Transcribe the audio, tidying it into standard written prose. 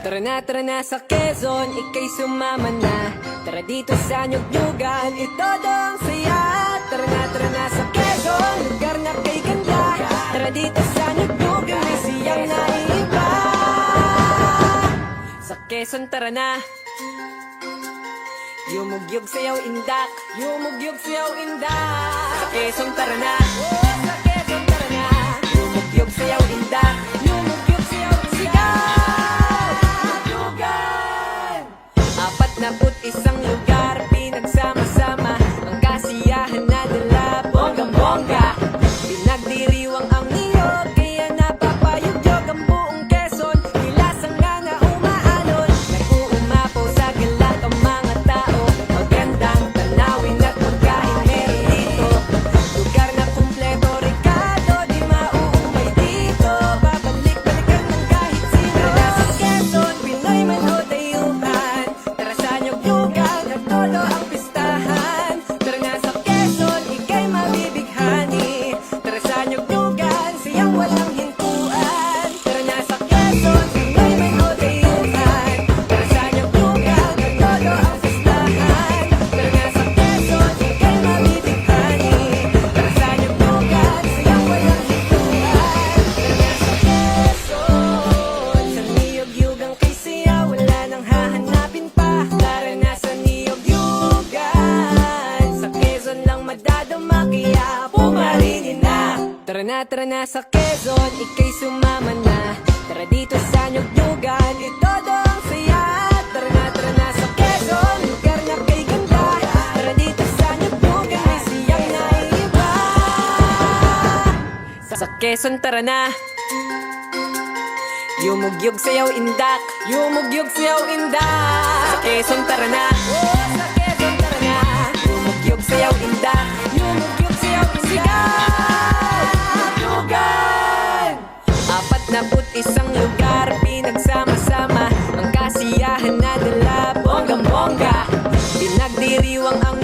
Tara na sa Quezon, ika'y sumama na. Tara dito sa Nyug-Nyugan, itodo ang saya. Tara na sa Quezon, lugar na kay ganda. Tara dito sa Nyug-Nyugan, may siyang naiiba. Sa Quezon tara na. Yumugyog sayaw indak, yumugyog sayaw indak. Sa Quezon tara na. Sa Quezon tara na. Yumugyog sayaw indak, yumugyog sayaw sigaw. Nyug-Nyugan. 41 lugar pinagsama-sama, ang kasiyahan na dala bonggang-bongga. Pinagdiriwang ang niyog, kaya napapayugyog ang buong Quezon. Hilasang nga na umaalon, nag-uumapaw sa galak ang mga tao. Magandang tanawin at pagkain meron dito. Lugar na kumpleto, Ricardo, di mauumay dito. Babalik-balikan ng kahit sino. Tara na sa Quezon, Pinoy man o dayuhan. Tara sa Nyug-Nyugan, at todo ang pistahan. Tara na sa Quezon, ika'y mabibighani. Tara sa Nyug-Nyugan, siyang walang hintuan. Tara na sa Quezon, Pinoy man o dayuhan. Tara sa Nyug-Nyugan, at todo ang pistahan. Tara na sa Quezon, ika'y mabibighani. Tara sa Nyug-Nyugan, siyang walang hintuan. Tara na sa Quezon, sa Nyug-Nyugan kay siya wala nang hahanapin pa. Tara na sa Nyug-Nyugan, sa Quezon lang madadama kaya pumarinin na. Tara na sa Quezon, ika'y sumama na. Tara dito sa Nyug-Nyugan, itodo ang saya. Tara na sa Quezon, lugar na kay ganda. Tara dito sa Nyug-Nyugan, may siyang naiiba. Sa Quezon tara na. Yumugyog sayaw indak, yumugyog sayaw indak. Sa Quezon tara na. Sa Quezon tara na. Yumugyog sayaw indak, yumugyog sayaw sigaw. Nyug-Nyugan. 41 lugar pinagsama-sama, ang kasiyahan na dala bonggang-bongga. Pinagdiriwang ang